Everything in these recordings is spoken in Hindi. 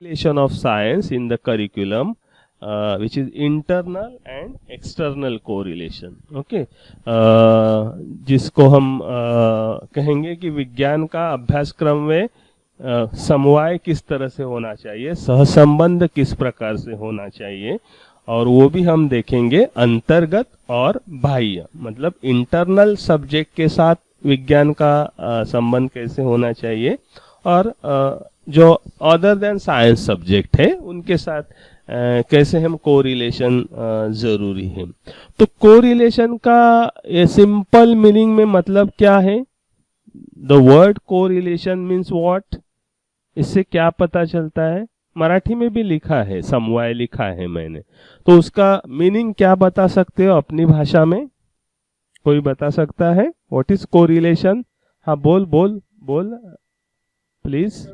correlation of science in the curriculum, which is internal and external correlation. Okay, जिसको हम कहेंगे कि विज्ञान का अभ्यासक्रम में समवाय किस तरह से होना चाहिए, सहसंबंध किस प्रकार से होना चाहिए, और वो भी हम देखेंगे अंतर्गत और बाह्य, मतलब इंटरनल सब्जेक्ट के साथ विज्ञान का संबंध कैसे होना चाहिए, और जो अदर देन साइंस सब्जेक्ट है उनके साथ कैसे हम कोरिलेशन जरूरी है। तो कोरिलेशन का ये सिंपल मीनिंग में मतलब क्या है? The word correlation means what? इससे क्या पता चलता है? मराठी में भी लिखा है, समवाय लिखा है मैंने, तो उसका मीनिंग क्या बता सकते हो अपनी भाषा में? कोई बता सकता है? What is correlation? हाँ, बोल बोल बोल प्लीज.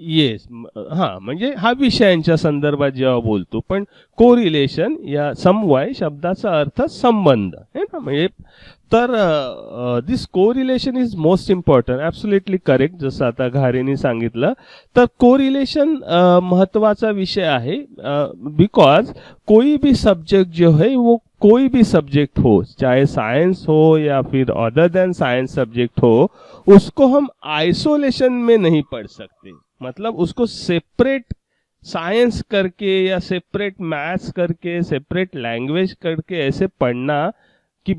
येस, हा, म्हणजे हा विषयांच्या संदर्भात जेव्हा बोलतो, पण कोरिलेशन या समवाय शब्दाचा अर्थ संबंध है ना. म्हणजे तर this correlation is most important. Absolutely correct, जसं आता घारेंनी सांगितलं. तर कोरिलेशन महत्वाचा विषय आहे, बिकॉज कोई भी सब्जेक्ट जो है वो कोई भी सब्जेक्ट हो, चाहे साइंस हो या फिर अदर देन साइंस सब्जेक्ट हो, उसको हम आइसोलेशन में नहीं पढ़ सकते. मतलब उसको सेपरेट साइंस करके या सेपरेट मैथ्स करके, सेपरेट लैंग्वेज करके ऐसे पढ़ना कि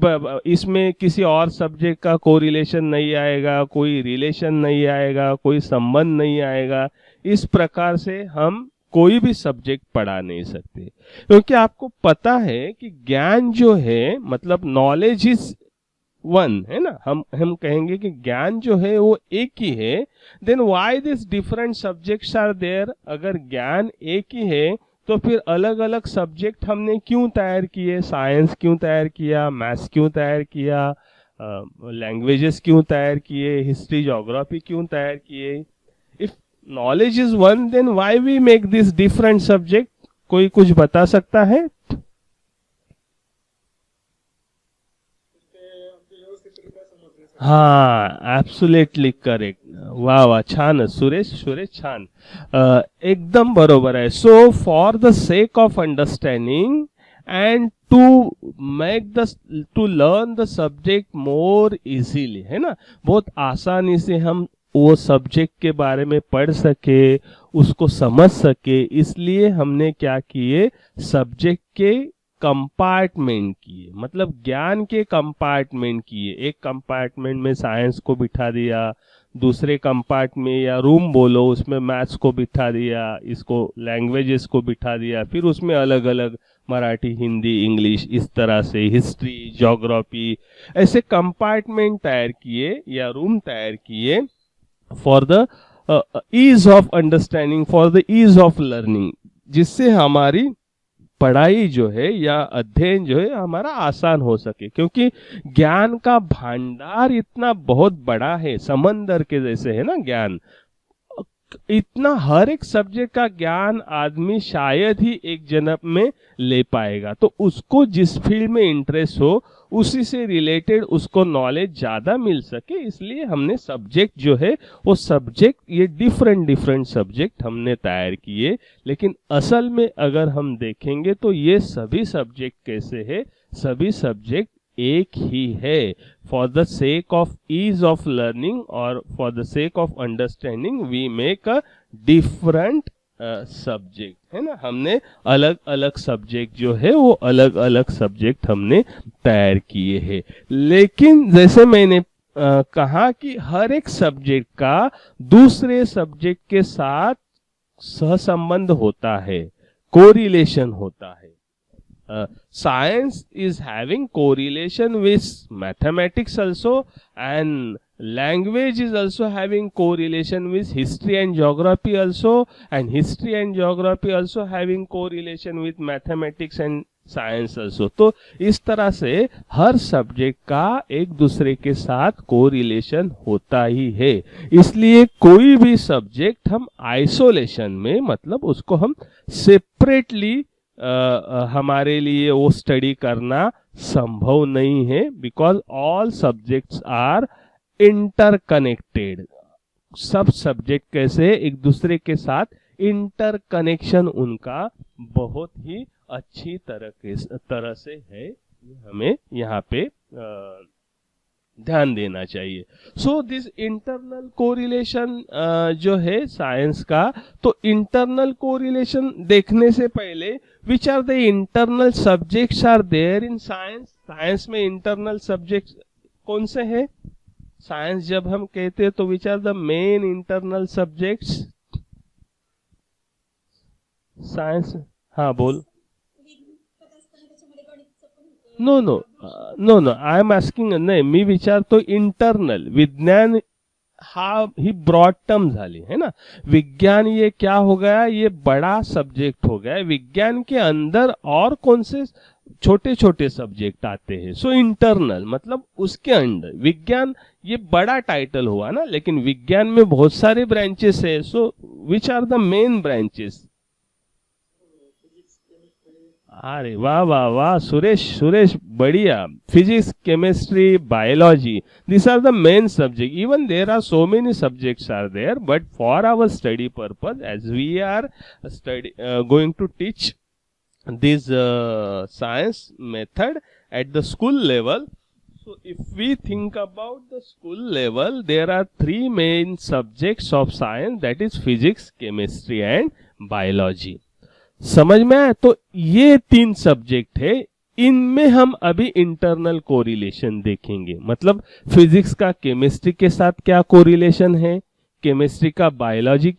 इसमें किसी और सब्जेक्ट का कोरिलेशन नहीं आएगा, कोई रिलेशन नहीं आएगा, कोई संबंध नहीं आएगा, इस प्रकार से हम कोई भी सब्जेक्ट पढ़ा नहीं सकते. क्योंकि आपको पता है कि ज्ञान जो है, मतलब नॉलेज इज वन, है ना. हम कहेंगे कि ज्ञान जो है वो एक ही है. Then why this different subjects are there? अगर ज्ञान एक ही है तो फिर अलग अलग सब्जेक्ट हमने क्यों तैयार किए? साइंस क्यों तैयार किया, मैथ्स क्यों तैयार किया, लैंग्वेजेस क्यों तैयार किए, हिस्ट्री ज्योग्राफी क्यों तैयार किए? If knowledge is one, then why we make this different subject? कोई कुछ बता सकता है? हाँ, ॲब्सोल्युटली करेक्ट. वा वा, छान सुरेश, छान, एकदम बरोबर आहे. So for the sake of understanding and to learn the subject more easily, है ना, बहुत आसानी से हम वो सब्जेक्ट के बारे में पढ़ सके, उसको समझ सके, इसलिए हमने क्या किए, सब्जेक्ट के कंपार्टमेंट किए, मतलब ज्ञान के कंपार्टमेंट किए. एक कंपार्टमेंट में साइंस को बिठा दिया, दूसरे कंपार्टमेंट में या रूम बोलो उसमें मैथ्स को बिठा दिया, इसको लैंग्वेजेस को बिठा दिया, फिर उसमें अलग अलग मराठी, हिंदी, इंग्लिश, इस तरह से हिस्ट्री, ज्योग्राफी, ऐसे कंपार्टमेंट तैयार किए या रूम तैयार किए for the ease of understanding, for the ease of learning, जिससे हमारी पढ़ाई जो है या अध्ययन जो है हमारा आसान हो सके. क्योंकि ज्ञान का भंडार इतना बहुत बड़ा है, समंदर के जैसे है ना ज्ञान, इतना हर एक सब्जेक्ट का ज्ञान आदमी शायद ही एक जन्म में ले पाएगा. तो उसको जिस फील्ड में इंटरेस्ट हो उसी से रिलेटेड उसको नॉलेज ज्यादा मिल सके, इसलिए हमने सब्जेक्ट जो है वो सब्जेक्ट, ये डिफरेंट सब्जेक्ट हमने तैयार किए. लेकिन असल में अगर हम देखेंगे तो ये सभी सब्जेक्ट कैसे है, सभी सब्जेक्ट एक ही है. For the sake of ease of learning और for the sake of understanding we make a different subject, है ना. हमने अलग अलग सब्जेक्ट जो है वो अलग अलग सब्जेक्ट हमने तैयार किए हैं. लेकिन जैसे मैंने कहा कि हर एक सब्जेक्ट का दूसरे सब्जेक्ट के साथ सहसंबंध होता है, कोरिलेशन होता है. Science is having correlation with mathematics also, and language is also having correlation with history and geography also, and history and geography also having correlation with mathematics and science also. तो इस तरह से हर सब्जेक्ट का एक दूसरे के साथ कोरिलेशन होता ही है. इसलिए कोई भी सब्जेक्ट हम आइसोलेशन में, मतलब उसको हम सेपरेटली हमारे लिए वो स्टडी करना संभव नहीं है, because all subjects are interconnected. सब सब्जेक्ट कैसे एक दूसरे के साथ इंटर कनेक्शन उनका बहुत ही अच्छी तरह से है, हमें यहाँ पे ध्यान देना चाहिए। सो दिस इंटरनल कोरिलेशन जो है साइंस का, तो इंटरनल कोरिलेशन देखने से पहले which are the internal subjects are there in science. Science में इंटरनल सब्जेक्ट्स कौन से हैं? साइंस जब हम कहते हैं तो which are the main internal subjects science? हाँ बोल। No no no no, I am asking, नाही मी विचारतो इंटरनल विज्ञान हा ही ब्रॉड टर्म झाली है ना। विज्ञान ये क्या हो गया, ये बड़ा सब्जेक्ट हो गया। विज्ञान के अंदर और कौन से छोटे छोटे सब्जेक्ट आते हैं। सो इंटरनल मतलब उसके अंदर विज्ञान, ये बड़ा टाइटल हुआ ना, लेकिन विज्ञान में बहुत सारे ब्रांचेस है। So which are the main branches? अरे वाह वाह वाह सुरेश, सुरेश बढ़िया। Physics, chemistry, biology, these are the main subject. Even there are so many subjects are there, but for our study purpose, as we are going to teach this science method at the school level. So if we think about the school level, there are three main subjects of science, that is physics, chemistry and biology. समझ में आया? तो ये तीन सब्जेक्ट है, इनमें हम अभी इंटरनल कोरिलेशन देखेंगे। मतलब फिजिक्स का केमिस्ट्री के साथ क्या कोरिलेशन है, केमिस्ट्री का बायोलॉजी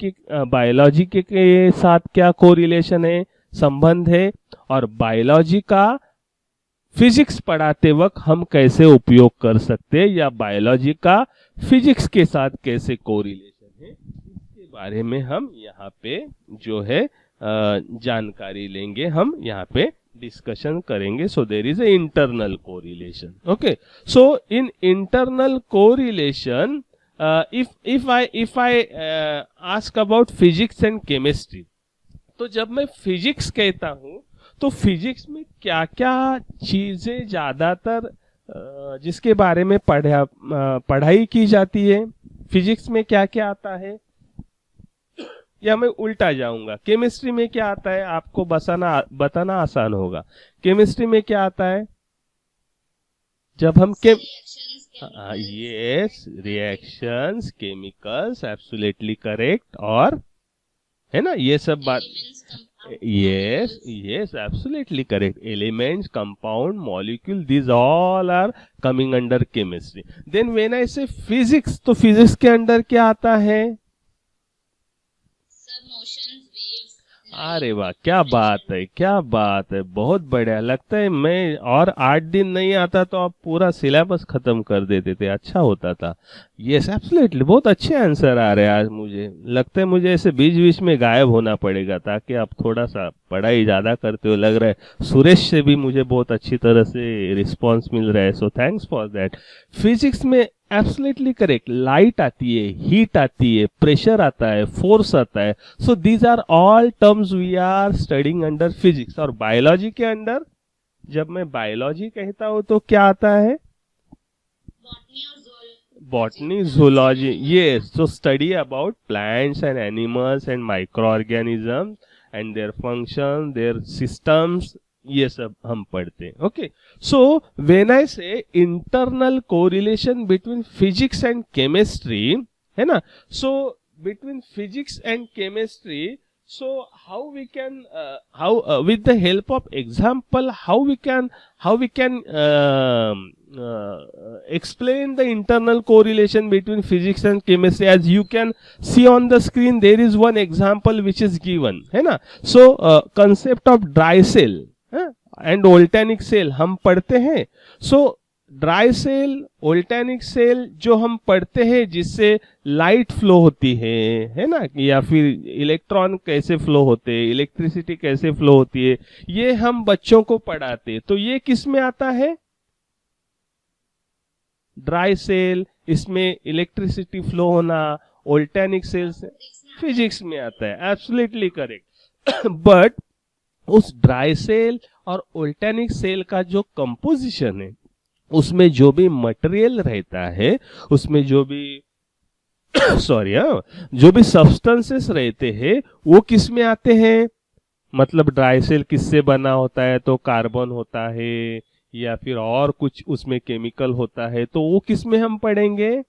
के साथ क्या कोरिलेशन है, संबंध है, और बायोलॉजी का फिजिक्स पढ़ाते वक्त हम कैसे उपयोग कर सकते हैं, या बायोलॉजी का फिजिक्स के साथ कैसे कोरिलेशन है, इसके बारे में हम यहाँ पे जो है जानकारी लेंगे, हम यहाँ पे डिस्कशन करेंगे। So there is a internal correlation. Okay, so in internal correlation if I ask about physics and chemistry, तो जब मैं फिजिक्स कहता हूं तो फिजिक्स में क्या क्या चीजें ज्यादातर जिसके बारे में पढ़ाई की जाती है, फिजिक्स में क्या क्या आता है, या मैं उल्टा जाऊंगा, केमिस्ट्री में क्या आता है, आपको बताना आसान होगा। केमिस्ट्री में क्या आता है? जब हम yes, reactions, chemicals, absolutely correct, और है ना ये सब बात, yes yes absolutely correct, elements, compound, molecule, this all are coming under chemistry. Then when I say physics, तो फिजिक्स के अंदर क्या आता है? अरे वाह, क्या बात है, क्या बात है, बहुत बढ़िया। लगता है मैं और 8 दिन नहीं आता तो आप पूरा सिलेबस खत्म कर देते थे, अच्छा होता था। यस एब्सोल्युटली, बहुत अच्छे आंसर आ रहे हैं आज। मुझे लगता है मुझे ऐसे बीच बीच में गायब होना पड़ेगा, ताकि आप थोड़ा सा पढ़ाई ज्यादा करते हो लग रहा है। सुरेश से भी मुझे बहुत अच्छी तरह से रिस्पॉन्स मिल रहा है, so thanks for that. Physics में एब्सोल्युटली करेक्ट, लाइट आती है, हीट आती है, प्रेशर आता है, फोर्स आता है। So these are all terms we are studying under physics. और बायोलॉजी के अंदर, जब मैं बायोलॉजी कहता हूं तो क्या आता है? Botany, zoology, yes, so study about plants and animals and micro organisms and their function, their systems, ये सब हम पढ़ते हैं। ओके, सो व्हेन आई से internal correlation between physics and chemistry, है ना, so between physics and chemistry, so how we can with the help of example, how we can explain the internal correlation between physics and chemistry. As you can see on the screen, there is one example which is given, है ना। so concept of dry cell and volcanic cell हम पढ़ते हैं। so ड्राई सेल, वोल्टेनिक सेल जो हम पढ़ते हैं, जिससे लाइट फ्लो होती है ना, या फिर इलेक्ट्रॉन कैसे फ्लो होते हैं, इलेक्ट्रिसिटी कैसे फ्लो होती है, ये हम बच्चों को पढ़ाते हैं। तो ये किस में आता है? ड्राई सेल, इसमें इलेक्ट्रिसिटी फ्लो होना, वोल्टेनिक सेल्स फिजिक्स में आता है, एब्सोल्युटली करेक्ट। बट उस ड्राई सेल और वोल्टेनिक सेल का जो कंपोजिशन है, उसमें जो भी मटेरियल रहता है, उसमें जो भी सॉरी, हाँ, जो भी सब्सटेंसेस रहते हैं वो किस में आते हैं, मतलब ड्राई सेल किससे बना होता है, तो कार्बन होता है या फिर और कुछ उसमें केमिकल होता है, तो वो किस में हम पढ़ेंगे,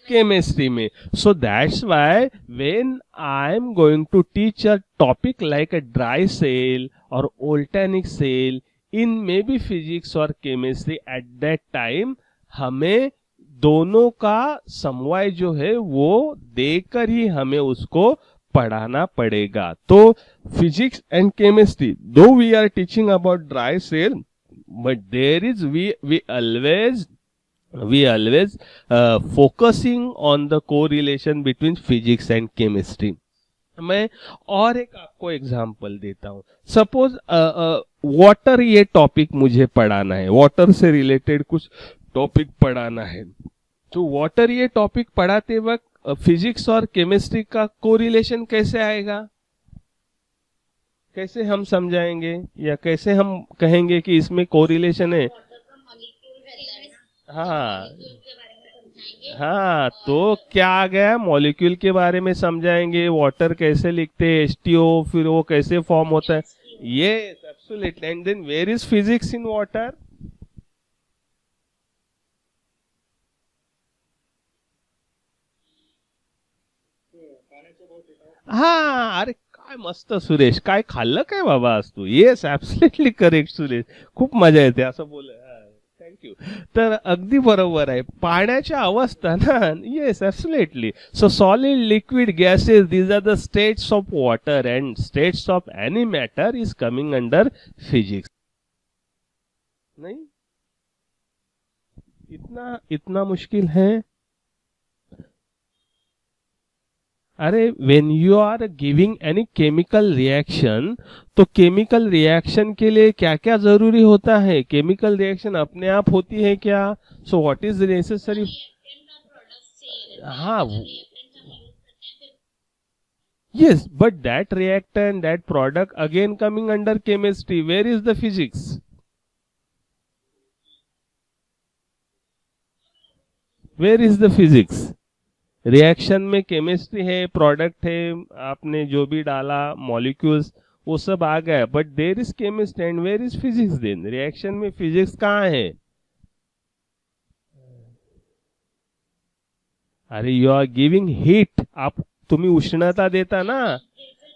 chemistry में. So that's why when I am going to teach a topic like a dry cell or volcanic cell in maybe physics or chemistry, at that time हमें दोनों का समवाय जो है वो देकर ही हमें उसको पढ़ाना पड़ेगा. तो physics and chemistry, though we are teaching about dry cell, but there is we always focusing on the correlation between physics and chemistry. मैं और एक आपको एग्जांपल देता हूं. सपोज वाटर ये टॉपिक मुझे पढ़ाना है, वाटर से रिलेटेड कुछ टॉपिक पढ़ाना है. तो वाटर ये टॉपिक पढ़ाते वक्त फिजिक्स और केमिस्ट्री का कोरिलेशन कैसे आएगा, कैसे हम समझाएंगे या कैसे हम कहेंगे कि इसमें कोरिलेशन है. हाँ हाँ, तो क्या आ गया, मॉलिक्यूल के बारे में समझाएंगे, वाटर कैसे लिखते हैं, H2O, फिर वो कैसे फॉर्म होता है. ये absolutely. And then where is physics in water. हा, अरे काय मस्त सुरेश, काय खाल्लं काय बाबा आज तू. येस, ऍब्सोल्युटली करेक्ट सुरेश, खूप मजा येते असं बोल. थँक्यू. तर अगदी बरोबर आहे, पाण्याच्या अवस्था ना. Yes, absolutely. So solid, liquid, gases, these are the states of water and states of any matter is coming under physics. नहीं, इतना इतना मुश्किल है. अरे when you are giving any chemical reaction, तो केमिकल रिएक्शन के लिए क्या क्या जरूरी होता है, केमिकल रिएक्शन अपने आप होती है क्या. So what is necessary. हाँ, yes, but that reactant, that product again coming under chemistry. Where is the physics? Where is the physics? Reaction में केमिस्ट्री है, प्रोडक्ट है, आपने जो भी डाला मॉलिक्यूल्स वो सब आ गया, but there is chemistry and where is physics. Then reaction में फिजिक्स कहाँ है. अरे यू आर गिविंग हीट, आप तुम्ही उष्णता देता ना.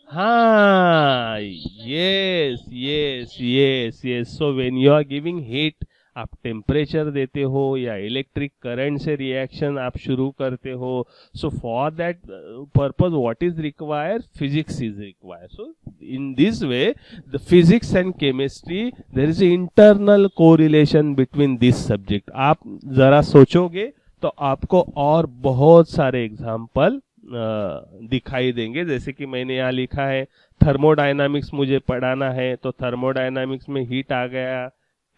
हाँ, yes yes yes yes. So when you are giving heat, आप टेम्परेचर देते हो या इलेक्ट्रिक करंट से रिएक्शन आप शुरू करते हो. So for that purpose what is required, physics is required. So in this way the physics and chemistry, there is internal correlation between this subject. आप जरा सोचोगे तो आपको और बहुत सारे एग्जाम्पल दिखाई देंगे. जैसे कि मैंने यहाँ लिखा है थर्मोडायनामिक्स मुझे पढ़ाना है, तो थर्मोडायनामिक्स में हीट आ गया,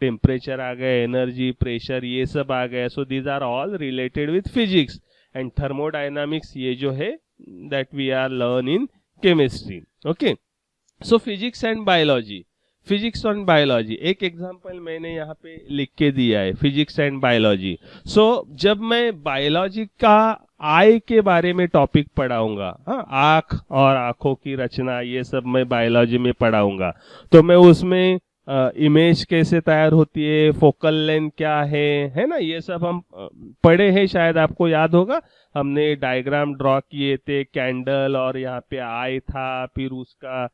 टेम्परेचर आ गया, एनर्जी, प्रेशर, ये सब आ गया. So these are all related with physics. And thermodynamics ये जो है that we are learn in chemistry. Okay, so physics and biology, physics and biology. एक एग्जांपल मैंने यहाँ पे लिख के दिया है, फिजिक्स एंड बायोलॉजी. सो जब मैं बायोलॉजी का आई के बारे में टॉपिक पढ़ाऊंगा, हाँ, आंख और आंखों की रचना, ये सब मैं बायोलॉजी में पढ़ाऊंगा, तो मैं उसमें इमेज कैसे तैयार होती है, फोकल लेंथ क्या है ना, ये सब हम पढ़े हैं, शायद आपको याद होगा. हमने डायग्राम ड्रॉ किए थे, कैंडल और यहाँ पे आई था, फिर उसका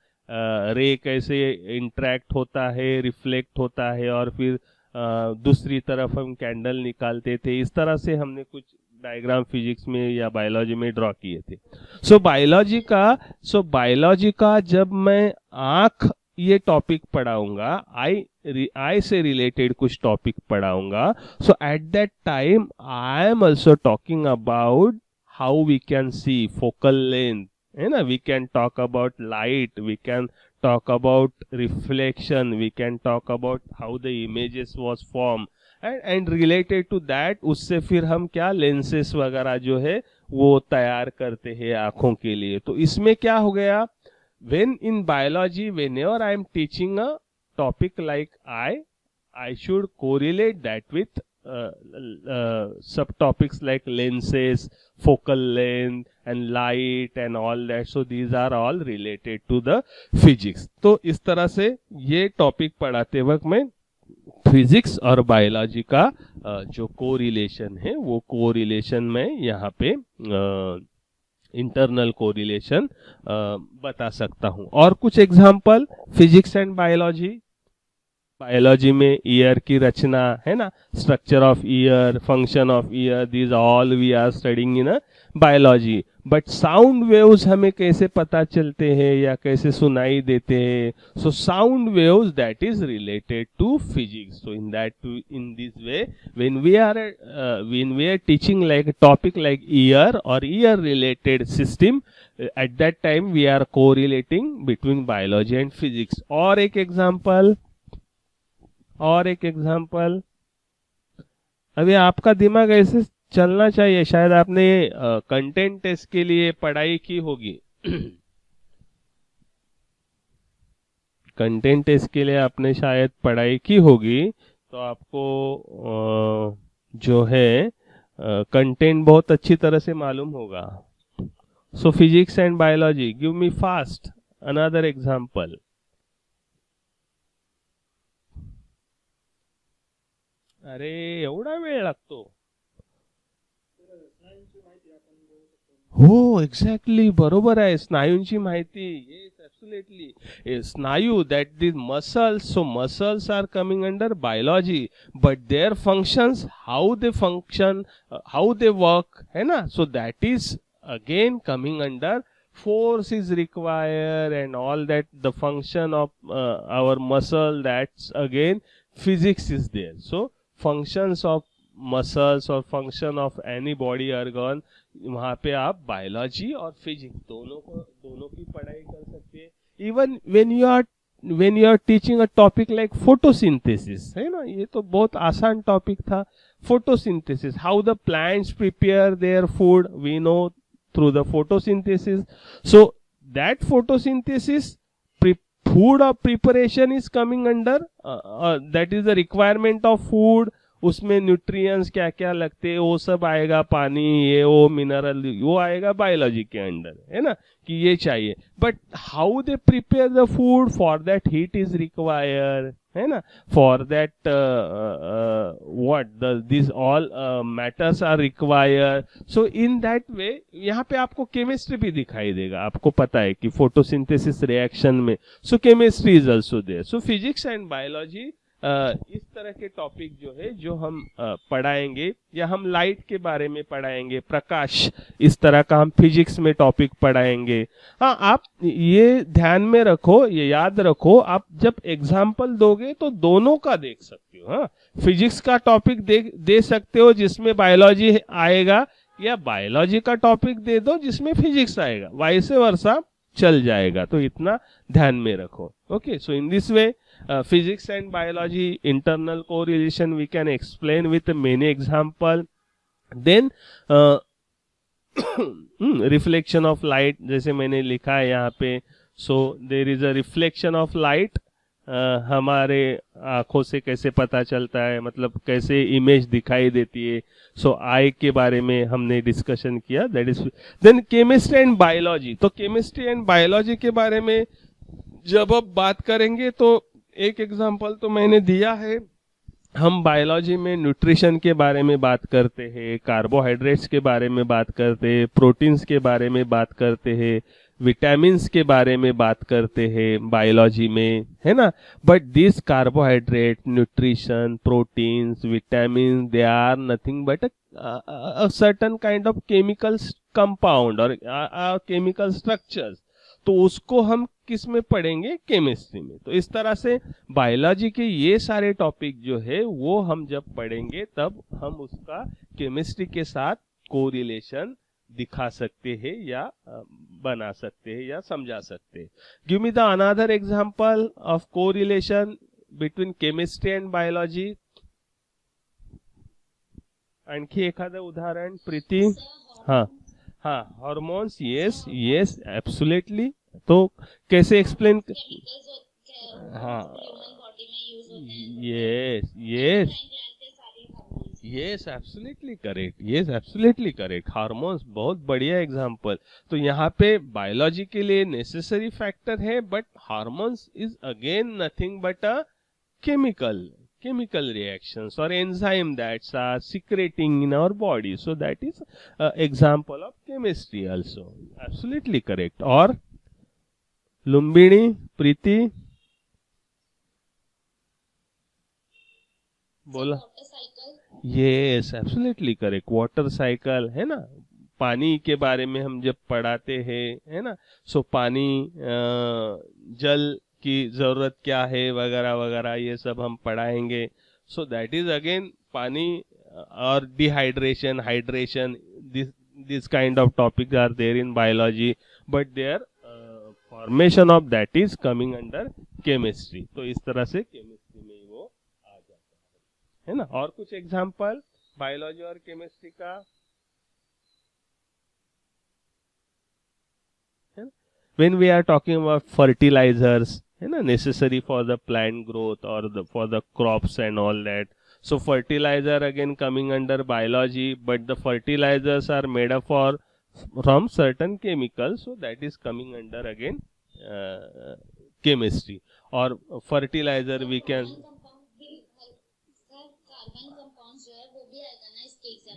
रे कैसे इंटरेक्ट होता है, रिफ्लेक्ट होता है, और फिर दूसरी तरफ हम कैंडल निकालते थे. इस तरह से हमने कुछ डायग्राम फिजिक्स में या बायोलॉजी में ड्रॉ किए थे. सो बायोलॉजी का जब मैं आंख ये टॉपिक पढ़ाऊंगा, आई से रिलेटेड कुछ टॉपिक पढ़ाऊंगा, so at that time I am also talking about how we can see focal length, है ना. We can talk about light, we can talk about reflection, we can talk about how the images was form, and related to that उससे फिर हम क्या लेंसेस वगैरह जो है वो तैयार करते हैं आंखों के लिए. तो इसमें क्या हो गया, when in biology, whenever I am teaching a topic like I should correlate that with subtopics like lenses, focal length and light and all that. So these are all related to the physics. तो इस तरह से ये टॉपिक पढ़ाते वक्त मैं फिजिक्स और बायोलॉजी का जो कोरिलेशन है वो कोरिलेशन में यहाँ पे इंटरनल कोरिलेशन बता सकता हूँ. और कुछ example physics and biology. Biology में ईयर की रचना है ना, structure of ear, function of ear, these all we are studying in biology. But sound waves हमें कैसे पता चलते हैं या कैसे सुनाई देते हैं? So sound waves that is related to physics. So in this way when we are teaching like a topic like ear or ear related system, at that time we are correlating between biology and physics. और एक एग्जांपल अभी आपका दिमाग ऐसे चलना चाहिए. शायद आपने कंटेंट टेस्ट के लिए पढ़ाई की होगी. कंटेंट टेस्ट के लिए आपने शायद पढ़ाई की होगी, तो आपको जो है कंटेंट बहुत अच्छी तरह से मालूम होगा. सो physics and biology, give me fast another example. अरे एवढा वेळ लागतो? हो, एक्झॅक्टली बरोबर आहे. स्नायूंची माहिती, येस ॲब्सोल्युटली. स्नायू that the muscles, so muscles are coming under biology, but their functions, how they function, how they work, है ना. So that is again coming under force is required and all that, the function of our muscle, that's again physics is there. So functions of muscles or function of any body organ, वहाँ पे आप बायोलॉजी और फिजिक्स दोनों की पढ़ाई कर सकते हैं. Even when you are teaching a topic like photosynthesis, है ना, ये तो बहुत आसान टॉपिक था. photosynthesis, how the plants prepare their food, we know through the photosynthesis. So that photosynthesis, food or preparation is coming under that is the requirement of food. उसमें न्यूट्रिएंट्स क्या क्या लगते हैं वो सब आएगा, पानी, ये वो मिनरल, वो आएगा बायोलॉजी के अंडर, है ना, कि ये चाहिए. But how they prepare the food, for that heat is required, है ना, for that what this all matters are required. So in that way यहाँ पे आपको केमिस्ट्री भी दिखाई देगा. आपको पता है कि फोटोसिंथेसिस रिएक्शन में, so chemistry is also there. So physics and biology इस तरह के टॉपिक जो है जो हम पढ़ाएंगे, या हम लाइट के बारे में पढ़ाएंगे, प्रकाश, इस तरह का हम फिजिक्स में टॉपिक पढ़ाएंगे. हाँ, आप ये ध्यान में रखो, ये याद रखो, आप जब एग्जाम्पल दोगे तो दोनों का देख सकते हो. हाँ, फिजिक्स का टॉपिक दे सकते हो जिसमें बायोलॉजी आएगा, या बायोलॉजी का टॉपिक दे दो जिसमें फिजिक्स आएगा, वाइस वर्सा चल जाएगा. तो इतना ध्यान में रखो. Okay, so in this way physics and biology internal correlation we can explain with many example. Then reflection of light, जैसे मैंने लिखा है यहाँ पे. so there is a reflection of light. हमारे आंखों से कैसे पता चलता है, मतलब कैसे इमेज दिखाई देती है. सो आई के बारे में हमने डिस्कशन किया. That is then chemistry and biology. तो केमिस्ट्री एंड बायोलॉजी के बारे में जब अब बात करेंगे तो एक एग्जांपल तो मैंने दिया है. हम बायोलॉजी में न्यूट्रिशन के बारे में बात करते हैं, कार्बोहाइड्रेट्स के बारे में बात करते हैं, प्रोटीन्स के बारे में बात करते हैं, विटामिन्स के बारे में बात करते हैं बायोलॉजी में, है ना. But this carbohydrate, nutrition, proteins, vitamin, they are nothing but a certain kind of chemical compound और केमिकल स्ट्रक्चर्स. तो उसको हम किस में पढ़ेंगे? केमिस्ट्री में. तो इस तरह से बायोलॉजी के ये सारे टॉपिक जो है वो हम जब पढ़ेंगे तब हम उसका केमिस्ट्री के साथ कोरिलेशन दिखा सकते हैं या बना सकते हैं या समझा सकते हैं. Give me the another example of correlation between chemistry and biology. आणखी एखादं उदाहरण प्रीति? हाँ हाँ, हॉर्मोन्स, यस यस एब्सोल्युटली. तो कैसे एक्सप्लेन? हाँ, yes yes yes absolutely correct, yes absolutely correct, hormones बहुत बढ़िया एग्जांपल। तो यहाँ पे बायोलॉजी के लिए नेसेसरी फैक्टर है, but hormones is again nothing but a chemical reactions or enzyme that are secreting in our body, so that is example of chemistry also, absolutely correct। और लुम्बिनी, प्रीति बोला, yes absolutely correct, water cycle है ना, पानी के बारे में हम जब पढ़ाते हैं है ना, सो पानी जल की जरूरत क्या है वगैरह वगैरह ये सब हम पढ़ाएंगे। सो दैट इज अगेन पानी और dehydration, hydration, this kind of topic are there in biology, but their formation of that is coming under chemistry. तो इस तरह से केमिस्ट्री में वो आ जाता है ना। और कुछ एग्जांपल बायोलॉजी और केमिस्ट्री का, when we are talking about fertilizers है ना, necessary for the plant growth or for the crops and all that, so fertilizer again coming under biology, but the fertilizers are made up from certain chemicals, so that is coming under again chemistry। और fertilizer we can,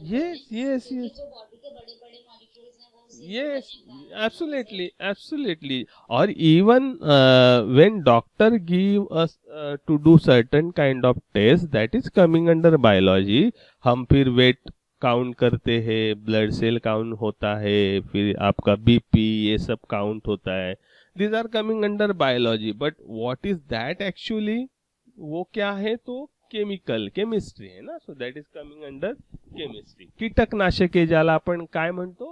yes yes absolutely or even when doctor give us to do certain kind of test, that is coming under biology। हम फिर वेट काउंट करते हैं, ब्लड सेल काउंट होता है, फिर आपका बीपी ये सब काउंट होता है, these are coming under biology, but what is that actually, वो क्या है, तो केमिस्ट्री है ना, so that is coming under chemistry. कीटकनाशके ज्याला आपण काय म्हणतो,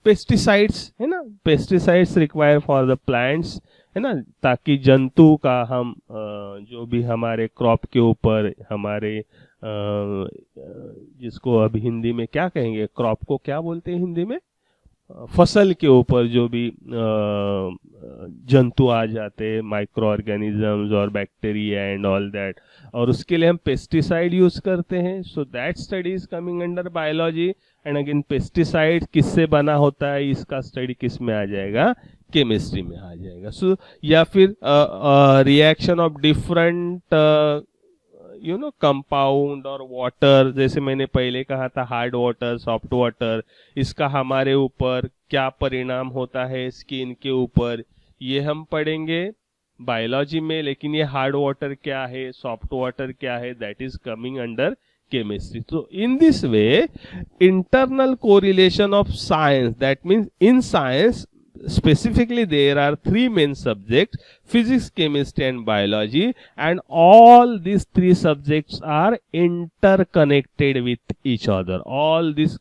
पेस्टिसाइड्स है ना, pesticides require for the plants है ना, ताकि जंतु का हम जो भी हमारे क्रॉप के ऊपर हमारे जिसको अब हिंदी में क्या कहेंगे, क्रॉप को क्या बोलते हैं हिंदी में, फसल के ऊपर जो भी जंतु आ जाते हैं, माइक्रो ऑर्गेनिजम्स और बैक्टीरिया एंड ऑल दैट, और उसके लिए हम पेस्टिसाइड यूज करते हैं। So that study is coming under biology. And again pesticide किससे बना होता है, इसका स्टडी किस में आ जाएगा, केमिस्ट्री में आ जाएगा। सो या फिर रिएक्शन ऑफ डिफरेंट कंपाउंड और वाटर, जैसे मैंने पहले कहा था हार्ड वाटर, सॉफ्ट वाटर, इसका हमारे ऊपर क्या परिणाम होता है स्किन के ऊपर, ये हम पढ़ेंगे बायोलॉजी में। लेकिन ये हार्ड वाटर क्या है, सॉफ्ट वाटर क्या है, that is coming under chemistry. तो in this way internal correlation of science, that means in science specifically there are three main subjects: physics, chemistry and biology, and all these three subjects are interconnected with each other. All these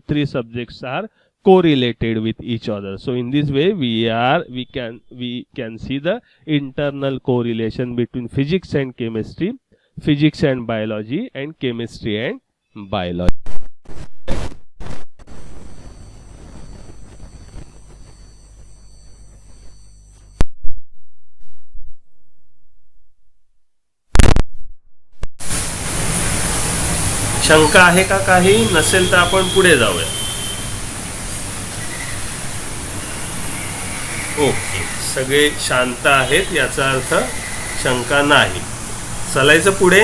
three subjects are correlated with each other. So in this way we can see the internal correlation between physics and chemistry, physics and biology, and chemistry and biology। शंका आहे का काही, नसेल तर आपण पुढे जाऊया। ओके, सगळे शांत आहेत, याचा अर्थ शंका नाही। चालायचं पुढे।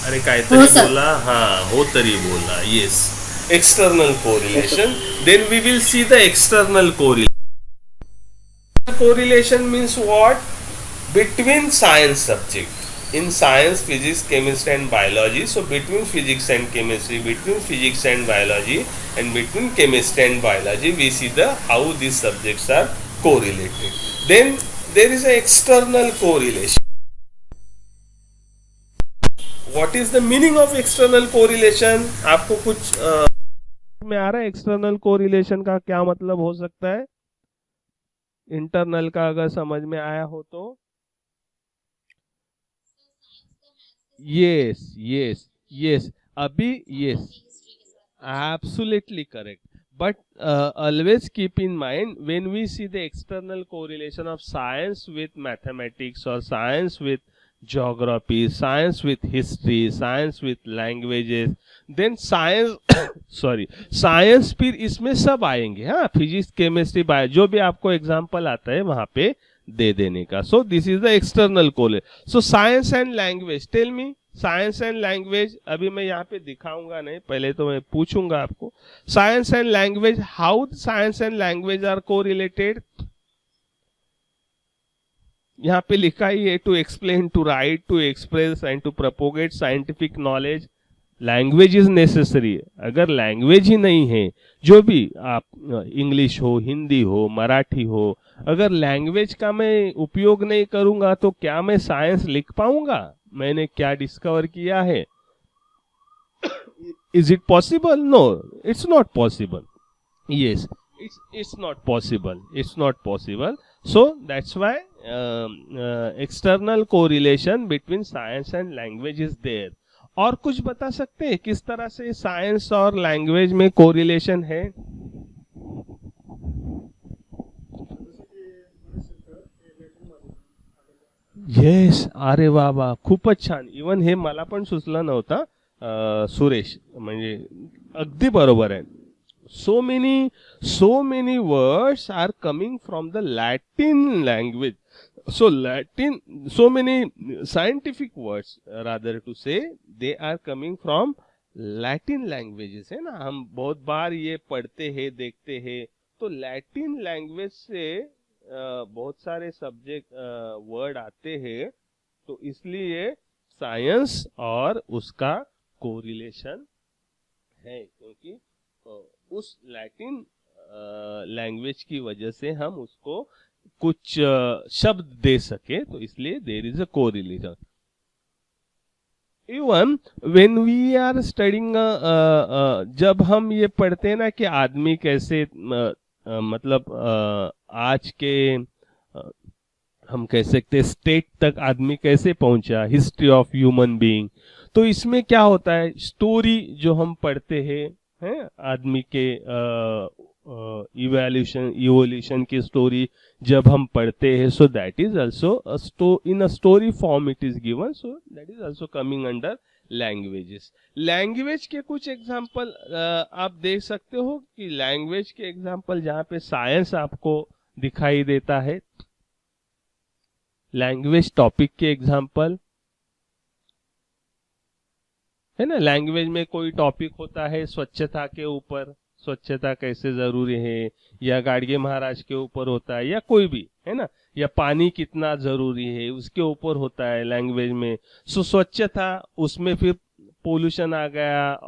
अरे काहीतरी बोला, हाँ हो तरी बोला, yes, external correlation. Then we will see the external correlation. Correlation means what, between science subject, in science, physics, chemistry and biology. So between physics and chemistry, between physics and biology, and between chemistry and biology, we see the how these subjects are correlated. Then there is a external correlation. What is the meaning of external correlation? आपको कुछ में आ रहा है एक्सटर्नल कोरिलेशन का क्या मतलब हो सकता है? इंटरनल का अगर समझ में आया हो तो yes अभी yes, absolutely correct। But always keep in mind when we see the external correlation of science with mathematics or science with geography, science with history, science with languages, then science sorry, science फिर इसमें सब आएंगे, हाँ, फिजिक्स, केमिस्ट्री, बायो, जो भी आपको एग्जाम्पल आता है वहां पे दे देने का. So this is the external correlation. So science and language, tell me science and language. अभी मैं यहाँ पे दिखाऊंगा नहीं, पहले तो मैं पूछूंगा आपको. Science and language, how science and language are correlated. यहाँ पे लिखा ही है, to explain, to write, to express and to propagate scientific knowledge. Language is necessary. अगर लैंग्वेज ही नहीं है, जो भी आप, इंग्लिश हो, हिंदी हो, मराठी हो, अगर लैंग्वेज का मैं उपयोग नहीं करूंगा तो क्या मैं साइंस लिख पाऊंगा? मैंने क्या डिस्कवर किया है? Is it possible? No, it's not possible. Yes, it's not possible. It's not possible. So that's why external correlation between science and language is there. और कुछ बता सकते हैं किस तरह से साइंस और लैंग्वेज में कोरिलेशन है? येस, अरे वा वा, खूपच छान. इवन हे मला पण सुचलं नव्हतं, सुरेश, म्हणजे अगदी बरोबर आहे. so many words are coming from the Latin language. So many scientific words, rather to say, they are coming from Latin languages, है ना. हम बहुत बार ये पढ़ते हैं, देखते हैं, तो लैटिन लैंग्वेज से बहुत सारे सब्जेक्ट वर्ड आते हैं. तो इसलिए साइंस और उसका कोरिलेशन है, क्योंकि उस लैटिन लैंग्वेज की वजह से हम उसको कुछ शब्द दे सके, तो इसलिए there is a correlation. Even when we are studying, जब हम ये पढ़ते हैं ना कि आदमी कैसे मतलब आज के हम कह सकते स्टेट तक आदमी कैसे पहुंचा, हिस्ट्री ऑफ ह्यूमन बीइंग, तो इसमें क्या होता है, स्टोरी जो हम पढ़ते हैं आदमी के इवोल्यूशन की स्टोरी जब हम पढ़ते हैं, सो that is also in a story form it is given, so that is also coming under languages. Language के कुछ एग्जांपल आप देख सकते हो कि लैंग्वेज के एग्जांपल जहां पे साइंस आपको दिखाई देता है, लैंग्वेज टॉपिक के एग्जांपल है ना. लैंग्वेज में कोई टॉपिक होता है स्वच्छता के ऊपर, स्वच्छता कैसे जरूरी है, या गाड़गे महाराज के ऊपर होता है, या कोई भी, है ना, या पानी कितना जरूरी है उसके ऊपर होता है लैंग्वेज में. सो स्वच्छता, उसमें फिर पोल्यूशन आ गया,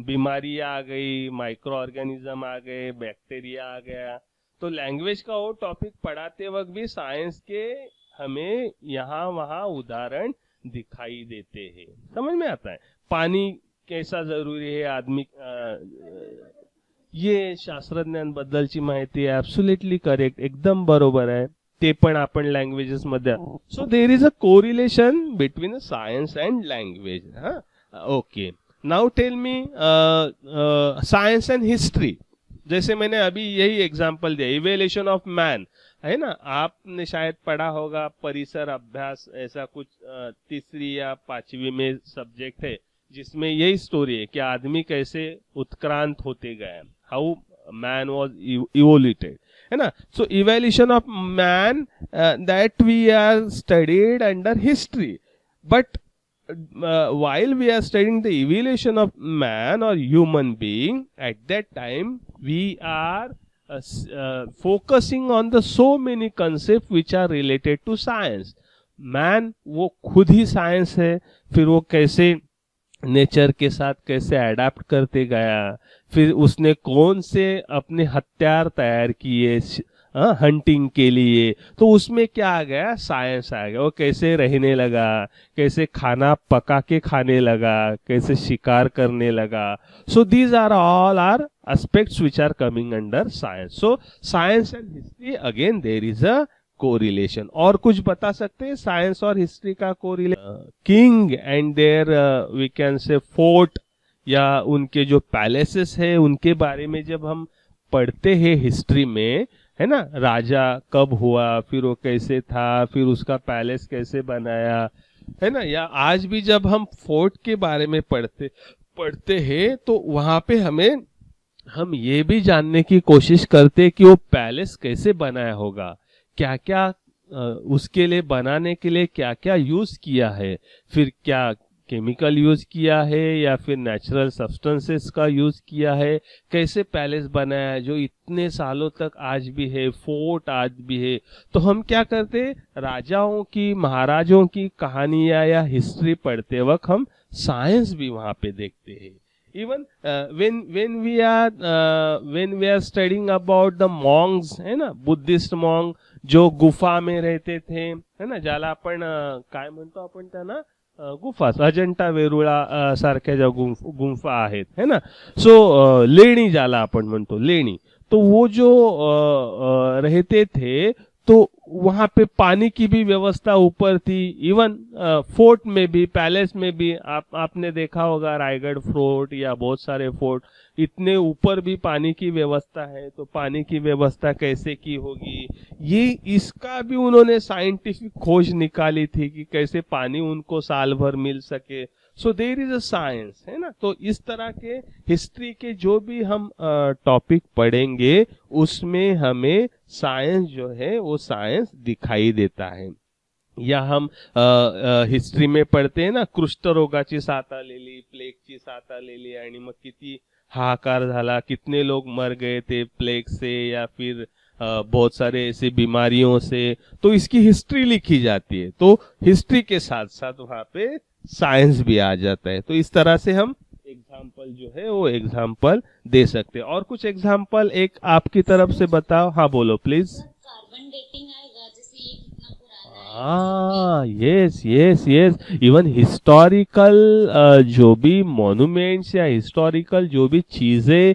बीमारियां आ गई, माइक्रो ऑर्गेनिज्म आ गए, बैक्टीरिया आ गया. तो लैंग्वेज का वो टॉपिक पढ़ाते वक्त भी साइंस के हमें यहाँ वहाँ उदाहरण दिखाई देते हैं. समझ में आता है? पाणी कैसा जरुरी आहे आदमी, ये शास्त्रज्ञांबद्दलची माहिती आहे. ॲब्सोल्युटली करेक्ट, एकदम बरोबर आहे. ते पण आपण लँग्वेजेस मध्ये. So there is a correlation between science and language. हा, okay. Now tell me science and history. जैसे मैंने अभी यही एग्जांपल दिया, इवोल्यूशन ऑफ मैन, है ना. आपने शायद पढ़ा होगा परिसर अभ्यास, ऐसा कुछ तीसरी या पांचवी में सब्जेक्ट है, जिसमें यही स्टोरी है कि आदमी कैसे उत्क्रांत होते गए, हाउ मैन वाज इवोल्यूटेड, है ना. So evolution of man that we are studied under history, but while we are studying the evolution of man or human being, at that time we are focusing on the so many concepts which are related to science. Man वो खुद ही साइंस है, फिर वो कैसे नेचर के साथ कैसे अडेप्ट करते गया, फिर उसने कौन से अपने हथियार तैयार किए हंटिंग के लिए, तो उसमें क्या आ गया, साइंस आ गया. वो कैसे रहने लगा, कैसे खाना पका के खाने लगा, कैसे शिकार करने लगा. So these are all are aspects which are coming under science. So science and history, again there is a correlation. और कुछ बता सकते हैं साइंस और हिस्ट्री का correlation? King and there we can say fort, या उनके जो पैलेसेस है उनके बारे में जब हम पढ़ते हैं हिस्ट्री में, है ना, राजा कब हुआ, फिर वो कैसे था, फिर उसका पैलेस कैसे बनाया, है ना, या आज भी जब हम फोर्ट के बारे में पढ़ते हैं तो वहां पे हम ये भी जानने की कोशिश करते हैं कि वो पैलेस कैसे बनाया होगा, क्या क्या उसके लिए बनाने के लिए क्या क्या यूज किया है, फिर क्या केमिकल यूज किया है या फिर नेचुरल सब्सटेंसेस का यूज किया है, कैसे पैलेस बनाया है जो इतने सालों तक आज भी है, फोर्ट आज भी है। तो हम क्या करते, राजाओं की, महाराजों की कहानियां या हिस्ट्री पढ़ते वक्त हम साइंस भी वहां पे देखते हैं। Even when we are studying about the monks, है ना, बुद्धिस्ट मॉन्ग जो गुफा में रहते थे, है ना, ज्याला आपण काय म्हणतो आपण त्यांना, गुफा, अजंठा वेरुळा सारख्या ज्या गुंफा आहेत, है ना, सो लेणी ज्याला आपण म्हणतो, लेणी, तो वो जो रहते थे तो वहां पे पानी की भी व्यवस्था ऊपर थी। इवन फोर्ट में भी, पैलेस में भी आपने देखा होगा रायगढ़ फोर्ट या बहुत सारे फोर्ट, इतने ऊपर भी पानी की व्यवस्था है। तो पानी की व्यवस्था कैसे की होगी, ये इसका भी उन्होंने साइंटिफिक खोज निकाली थी कि कैसे पानी उनको साल भर मिल सके। So there is a science, है ना। तो इस तरह के हिस्ट्री के जो भी हम टॉपिक पढ़ेंगे उसमें हमें साइंस जो है वो साइंस दिखाई देता है। या हम हिस्ट्री में पढ़ते हैं ना, कुष्ठरोगाची साथ आलेली, प्लेगची साथ आलेली आणि मग किती हाहाकार झाला, कितने लोग मर गए थे प्लेग से या फिर बहुत सारे ऐसे बीमारियों से, तो इसकी हिस्ट्री लिखी जाती है। तो हिस्ट्री के साथ साथ वहां पे साइंस भी आ जाता है। तो इस तरह से हम एग्जाम्पल जो है वो एग्जाम्पल दे सकते हैं। और कुछ एग्जाम्पल एक आपकी तरफ से बताओ। हाँ बोलो प्लीज। कार्बन डेटिंग आएगा, जैसे ये कितना पुराना है। हाँ, yes yes yes. Even historical जो भी मॉन्यूमेंट्स या हिस्टोरिकल जो भी चीजें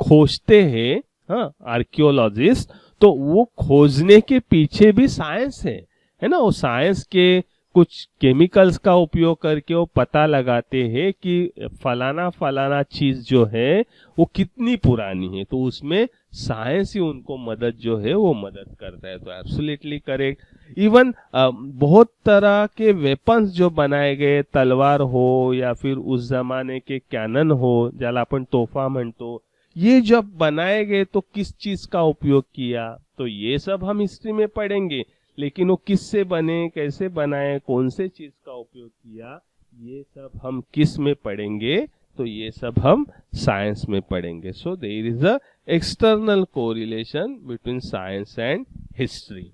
खोजते हैं, हाँ, आर्कियोलॉजिस्ट, तो वो खोजने के पीछे भी साइंस है ना। वो साइंस के कुछ केमिकल्स का उपयोग करके वो पता लगाते हैं कि फलाना फलाना चीज जो है वो कितनी पुरानी है। तो उसमें साइंस ही उनको मदद जो है वो मदद करता है। तो एब्सोल्युटली करेक्ट। इवन बहुत तरह के वेपन्स जो बनाए गए, तलवार हो या फिर उस जमाने के कैनन हो, ज्याला आपण तोफा म्हणतो, ये जब बनाए गए तो किस चीज का उपयोग किया, तो ये सब हम हिस्ट्री में पढ़ेंगे। लेकिन वो किससे बने, कैसे बनाए, कौन से चीज का उपयोग किया, ये सब हम किस में पढ़ेंगे, तो ये सब हम साइंस में पढ़ेंगे। So there is a external correlation between science and history.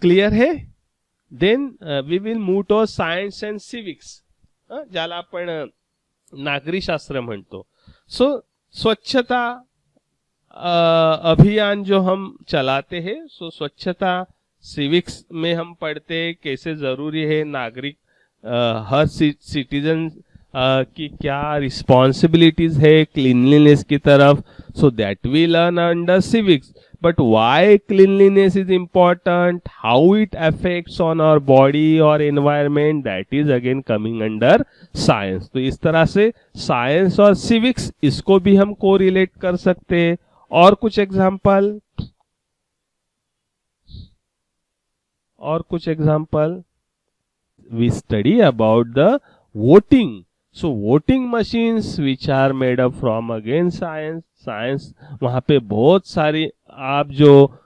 Clear है? Then we will move to science and civics, ज्याला आपण नागरी शास्त्र म्हणतो। सो स्वच्छता अभियान जो हम चलाते हैं, सो स्वच्छता सिविक्स में हम पढ़ते हैं कैसे जरूरी है, नागरिक हर सिटीजन की क्या रिस्पॉन्सिबिलिटीज है क्लीनलीनेस की तरफ। So that we learn under civics. But why cleanliness is important, how it affects on our body और environment, that is again coming under science. तो इस तरह से साइंस और सिविक्स इसको भी हम कोरिलेट कर सकते हैं। और कुछ example, we study about the voting. So voting machines which are made up from again science, वहां पे बहुत सारी आप जो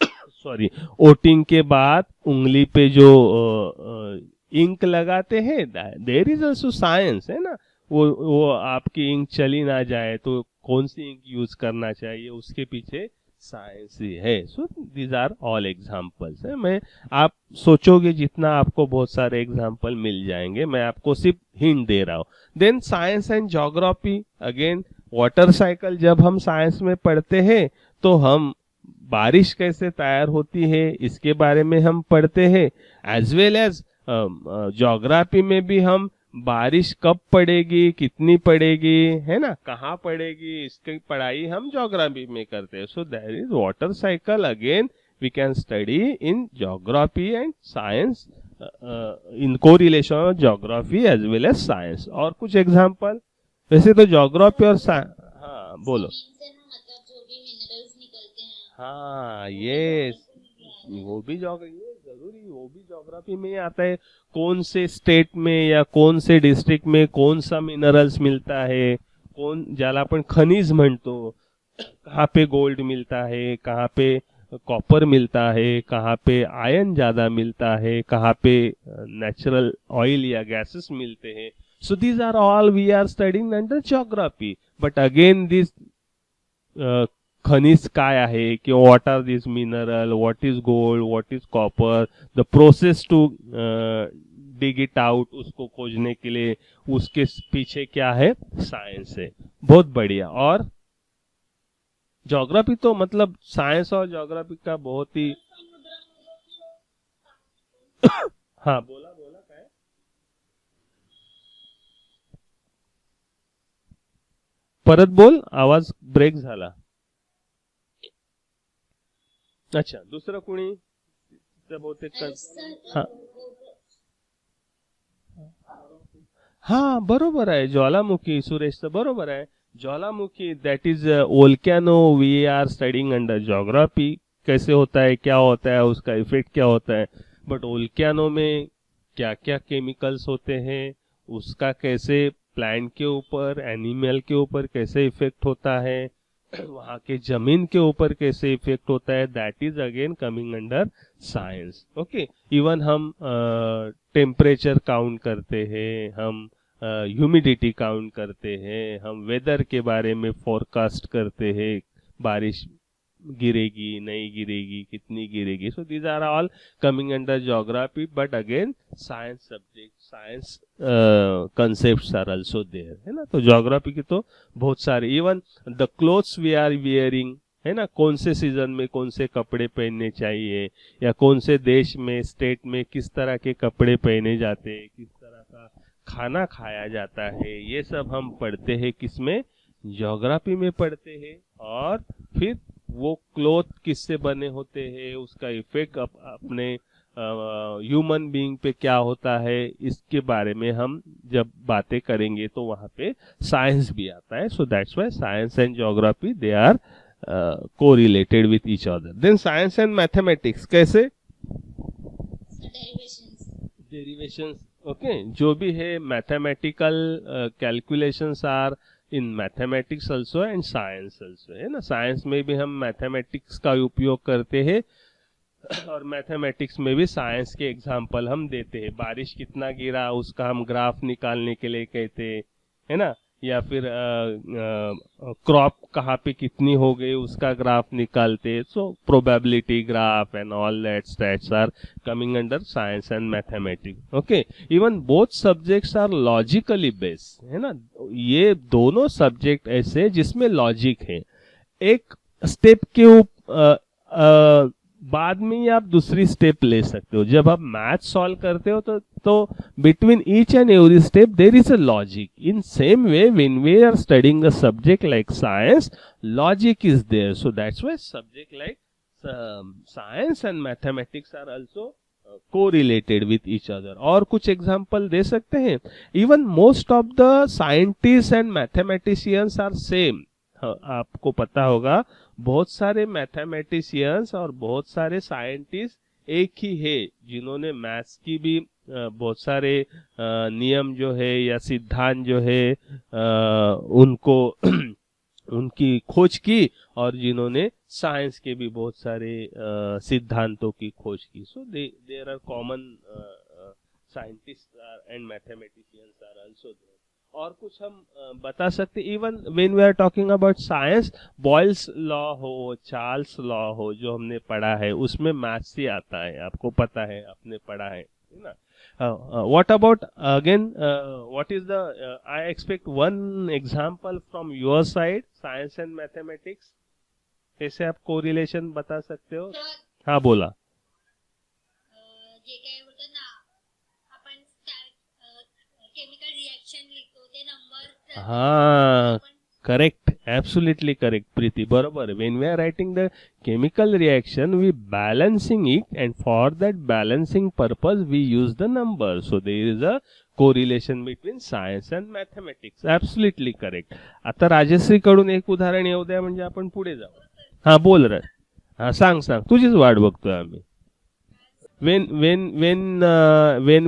सॉरी वोटिंग के बाद उंगली पे जो इंक लगाते हैं, देयर इज ऑल्सो साइंस, है ना। वो आपकी इंक चली ना जाए तो कौन सी इंक यूज करना चाहिए, उसके पीछे साइंस ही है। So these are all examples है। मैं आप सोचोगे जितना आपको बहुत सारे एग्जाम्पल मिल जाएंगे, मैं आपको सिर्फ हिंट दे रहा हूं। Then science and geography, again water cycle जब हम साइंस में पढ़ते हैं तो हम बारिश कैसे तैयार होती है इसके बारे में हम पढ़ते हैं। एज वेल एज ज्योग्राफी में भी हम बारिश कब पड़ेगी, कितनी पड़ेगी, है ना, कहाँ पड़ेगी, इसकी पढ़ाई हम ज्योग्राफी में करते हैं। So there is water cycle, again we can study in geography and science, in correlation of geography as well as science. और कुछ एग्जांपल, वैसे तो ज्योग्राफी और हाँ हाँ बोलो। जमीन से ना मतलब जो भी मिनरल्स निकलते हैं हाँ वो ये बिल्कुल नहीं आ रहा है। वो भी ज्योग्राफी, ये जरूरी, वो भी ज्योग्राफी में ही आता है। कौन से स्टेट में या कौन से डिस्ट्रिक्ट में कौन सा मिनरल्स मिलता है, कौन ज्याला आपण खनिज म्हणतो, कहाँ पे गोल्ड मिलता है, कहाँ पे कॉपर मिलता है, कहाँ पे आयरन ज्यादा मिलता है, कहाँ पे नेचुरल ऑयल या गैसेस मिलते हैं. So these are all we are studying under geography. But again this खनिज काय आहे किंवा what are this mineral, what is gold, what is copper, the process to dig it out, उसको खोजने के लिए उसके पीछे क्या है, साइंस है. बहुत बढ़िया. और ज्योग्राफी तो मतलब साइंस और ज्योग्राफी का बहुत ही हाँ बोला बोला काय. परत बोल, आवाज ब्रेक झाला. अच्छा दुसरं कोणी बहुतेक सर हाँ हाँ बरोबर आहे. ज्वालामुखी, सुरेश तर बरोबर आहे. ज्वालामुखी that is volcano, we are studying under geography. कैसे होता है, क्या होता है, उसका इफेक्ट क्या होता है. बट वोल्केनो में क्या क्या केमिकल्स होते हैं, उसका कैसे प्लांट के ऊपर, एनिमल के ऊपर कैसे इफेक्ट होता है, वहाँ के जमीन के ऊपर कैसे इफेक्ट होता है, that is again coming under science. Okay. Even हम टेम्परेचर काउंट करते हैं, हम ह्यूमिडिटी काउंट करते हैं, हम वेदर के बारे में फोरकास्ट करते हैं, बारिश गिरेगी नहीं गिरेगी, कितनी गिरेगी. So these are all coming under geography. But again science subject, science concepts are also there, है ना. तो ज्योग्राफी की तो बहुत सारे, even the clothes we are wearing, है ना, कौन से सीजन में कौन से कपड़े पहनने चाहिए, या कौन से देश में, स्टेट में किस तरह के कपड़े पहने जाते हैं, किस तरह का खाना खाया जाता है, ये सब हम पढ़ते हैं किसमें, ज्योग्राफी में पढ़ते हैं. और फिर वो क्लोथ किससे बने होते हैं, उसका इफेक्ट अपने ह्यूमन बीइंग पे क्या होता है, इसके बारे में हम जब बातें करेंगे तो वहां पे साइंस भी आता है. So that's why science and geography they are correlated with each other. Then science and mathematics कैसे, डेरिवेशंस डेरिवेशंस. ओके. जो भी है mathematical calculations are in mathematics also and science also, है ना. साइंस में भी हम मैथमेटिक्स का उपयोग करते हैं और मैथमेटिक्स में भी साइंस के एग्जाम्पल हम देते हैं. बारिश कितना गिरा उसका हम ग्राफ निकालने के लिए कहते हैं, है ना. या फिर क्रॉप कहाँ पे कितनी हो गई उसका ग्राफ निकालते. So probability graph and all that stats are coming under science and mathematics. Okay. Even both subjects are logically based, है ना. ये दोनों सब्जेक्ट ऐसे जिसमें लॉजिक है. एक स्टेप के ऊपर बाद में ही आप दूसरी स्टेप ले सकते हो. जब आप मैथ सॉल्व करते हो तो between each and every step there is a logic. In same way when we are studying a subject like science, logic is there. So that's why subject like science and mathematics are also correlated with each other. और कुछ एग्जांपल दे सकते हैं. Even most of the scientist and mathematicians are same. आपको पता होगा बहुत सारे मैथमेटिशियंस और बहुत सारे साइंटिस्ट एक ही है, जिन्होंने मैथ्स की भी बहुत सारे नियम जो है या सिद्धांत जो है उनको उनकी खोज की, और जिन्होंने साइंस के भी बहुत सारे सिद्धांतों की खोज की. So there are common scientist and mathematicians are also there. और कुछ हम बता सकते. Even when we are talking about science, Boyle's law हो, चार्ल्स लॉ हो, जो हमने पढ़ा है उसमें मैथ्स ही आता है. आपको पता है, आपने पढ़ा है ना. What about again, what is the, I expect one example from your side, science and mathematics. कैसे आप कोरिलेशन बता सकते हो. हाँ बोला. जे काय होतं ना, आपण केमिकल रिएक्शन लिहितो ते नंबर हाँ करेक्ट, एब्सोल्युटली करेक्ट प्रीति, बरोबर. When we are writing the chemical reaction we balancing it, and for that balancing purpose we use the number. So there is a correlation between science and mathematics. Absolutely correct. आता राजश्री कडून एक उदाहरण येऊ द्या म्हणजे आपण पुढे जाऊ. हा बोल रे. हा सांग तुझीच वाट बघतोय आम्ही. when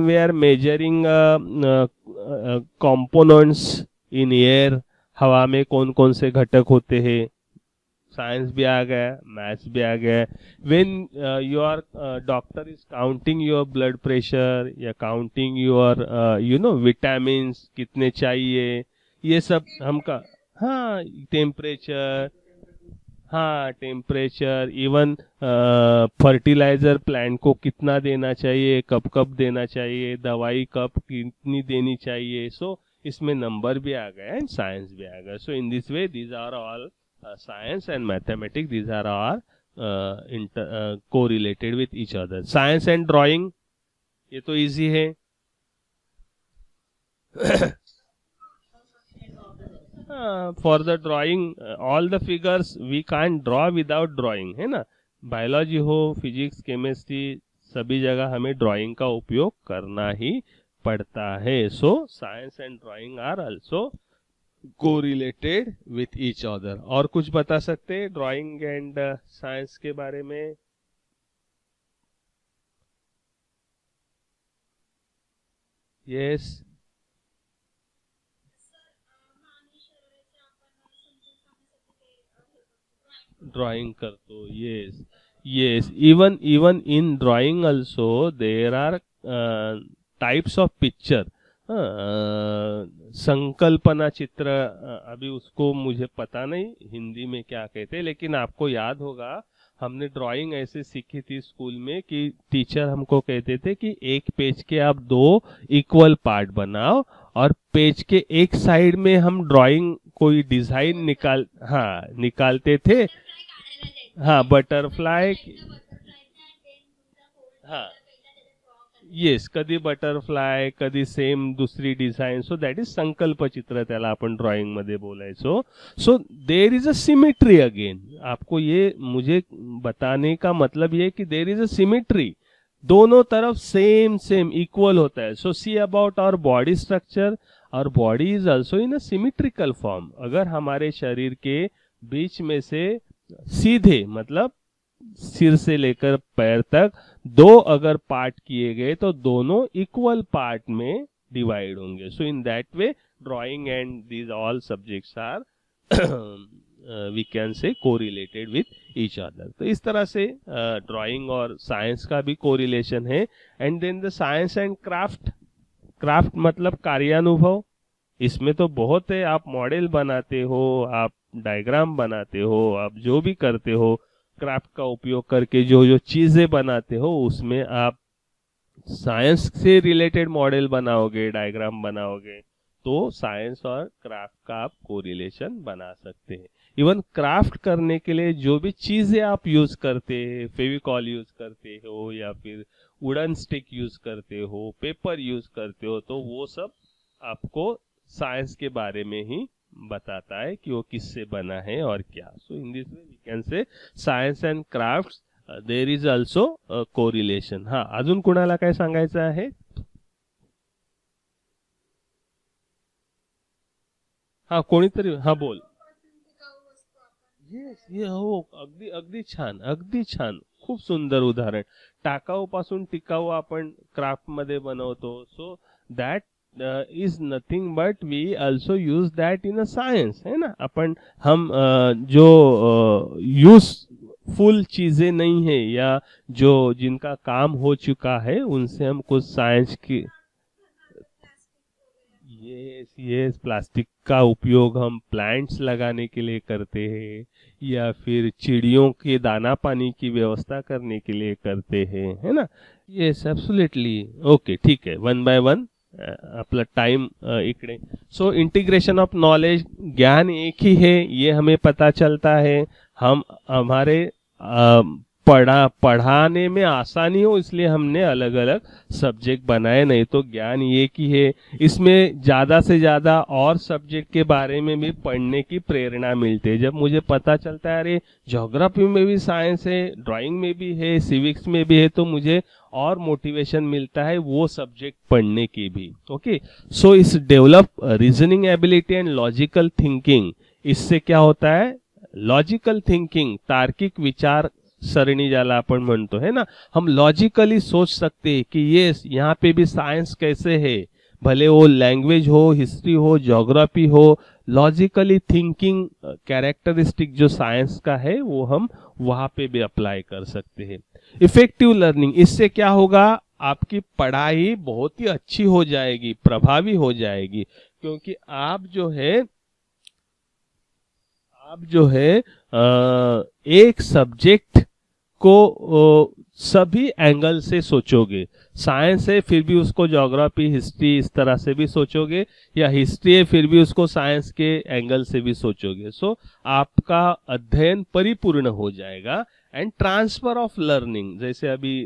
we are measuring components in air, हवा में कौन कौन से घटक होते हैं, साइंस भी आ गया, मैथ्स भी आ गया. when your doctor is counting your blood pressure या counting your vitamins कितने चाहिए, ये सब हमका. हाँ टेम्परेचर, हाँ टेम्परेचर, इवन फर्टिलाइजर प्लांट को कितना देना चाहिए, कब कब देना चाहिए, दवाई कब कितनी देनी चाहिए. सो इसमें नंबर भी आ गया एंड साइंस भी आ गया. So in this way these are all science and mathematics, these are are correlated with each other. Science and drawing ये तो इजी है. For the drawing all the figures we can't draw without drawing, है ना. बायोलॉजी हो, फिजिक्स, केमिस्ट्री, सभी जगह हमें ड्राइंग का उपयोग करना ही पड़ता है. So science and drawing are also correlated with each other. और कुछ बता सकते हैं ड्राइंग एंड साइंस के बारे में? यस. ड्राइंग करतो. Yes yes. Even in drawing also there are types of picture. संकल्पना चित्र, अभी उसको मुझे पता नहीं हिंदी में क्या कहते हैं, लेकिन आपको याद होगा हमने ड्राइंग ऐसे सीखी थी स्कूल में कि टीचर हमको कहते थे कि एक पेज के आप 2 इक्वल पार्ट बनाओ और पेज के एक साइड में हम ड्राइंग कोई डिजाइन निकालते थे. हाँ बटरफ्लाई. हाँ येस, कधी बटरफ्लाय, कधी सेम दुसरी डिझाईन. सो दॅट इज संकल्प चित्र, त्याला आपण ड्राइंग मध्ये बोलायचो. So there is a symmetry again. आपको ये मुझे बताने का मतलब ये कि देर इज अ सिमेट्री, दोनों तरफ सेम इक्वल होता है. So see about our body structure, our body is also in a symmetrical form. अगर हमारे शरीर के बीच में से सीधे मतलब सिर से लेकर पैर तक 2 अगर पार्ट किए गए तो दोनों इक्वल पार्ट में डिवाइड होंगे. So in that way drawing and these all subjects are we can say correlated with each other. तो इस तरह से ड्राइंग और साइंस का भी कोरिलेशन है. And then the science and craft. Craft मतलब कार्यानुभव. इसमें तो बहुत है, आप मॉडल बनाते हो, आप डायग्राम बनाते हो, आप जो भी करते हो क्राफ्ट का उपयोग करके, जो चीजें बनाते हो उसमें आप साइंस से रिलेटेड मॉडल बनाओगे, डायग्राम बनाओगे, तो साइंस और क्राफ्ट का आप कोरिलेशन बना सकते हैं. इवन क्राफ्ट करने के लिए जो भी चीजें आप यूज करते हैं, फेविकॉल यूज करते हो या फिर वुडन स्टिक यूज करते हो, पेपर यूज करते हो, तो वो सब आपको साइंस के बारे में ही बताता है कि वो किससे बना है और क्या. So in this way we can say science and crafts there is also correlation. हा अजून कुणाला काय सांगायचं आहे? हा कोणीतरी हा बोल. येस ये हो, अगदी छान खूप सुंदर उदाहरण. टाकाऊ पासून टिकाऊ आपण क्राफ्ट मध्ये बनवतो. So that is nothing but we also use that in a science, है ना. अपन हम जो यूजफुल चीजें नहीं है या जो जिनका काम हो चुका है उनसे हम कुछ साइंस की. ये प्लास्टिक का उपयोग हम प्लांट्स लगाने के लिए करते हैं या फिर चिड़ियों के दाना पानी की व्यवस्था करने के लिए करते हैं, है ना. Yes absolutely. ओके ठीक है, 1 by 1 आपला टाइम इकडे. सो इंटीग्रेशन ऑफ नॉलेज, ज्ञान एक ही है ये हमें पता चलता है. हम हमारे पढ़ाने में आसानी हो, इसलिए हमने अलग अलग सब्जेक्ट बनाए, नहीं तो ज्ञान एक ही है। इसमें ज्यादा से ज्यादा और सब्जेक्ट के बारे में भी पढ़ने की प्रेरणा मिलती है। जब मुझे पता चलता है अरे ज्योग्राफी में भी साइंस है, ड्राइंग में भी है, सिविक्स में भी है, तो मुझे और मोटिवेशन मिलता है वो सब्जेक्ट पढ़ने की भी। ओके, सो इस develop reasoning ability and logical thinking, इससे क्या होता है, लॉजिकल थिंकिंग, तार्किक विचार सरणी ज्याला आपण म्हणतो है ना, हम लॉजिकली सोच सकते हैं कि ये यहाँ पे भी साइंस कैसे है, भले वो लैंग्वेज हो, हिस्ट्री हो, ज्योग्राफी हो, लॉजिकली थिंकिंग कैरेक्टरिस्टिक जो साइंस का है वो हम वहां पे भी अप्लाई कर सकते हैं। इफेक्टिव लर्निंग, इससे क्या होगा, आपकी पढ़ाई बहुत ही अच्छी हो जाएगी, प्रभावी हो जाएगी, क्योंकि आप जो है एक सब्जेक्ट को सभी एंगल से सोचोगे। साइंस है फिर भी उसको ज्योग्राफी, हिस्ट्री इस तरह से भी सोचोगे, या हिस्ट्री है फिर भी उसको साइंस के एंगल से भी सोचोगे। सो आपका अध्ययन परिपूर्ण हो जाएगा। एंड ट्रांसफर ऑफ लर्निंग, जैसे अभी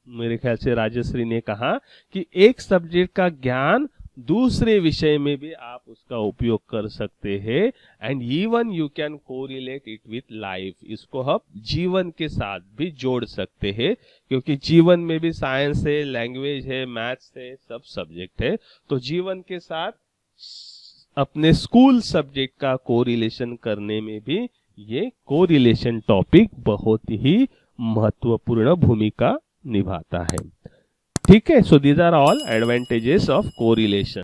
मेरे ख्याल से राजश्री ने कहा कि एक सब्जेक्ट का ज्ञान दूसरे विषय में भी आप उसका उपयोग कर सकते हैं। And even you can correlate it with life, इसको हम जीवन के साथ भी जोड़ सकते हैं, क्योंकि जीवन में भी साइंस है, लैंग्वेज है, मैथ्स है, सब सब्जेक्ट है। तो जीवन के साथ अपने स्कूल सब्जेक्ट का कोरिलेशन करने में भी ये कोरिलेशन टॉपिक बहुत ही महत्वपूर्ण भूमिका निभाता है। ठीक है, so these are all advantages of correlation.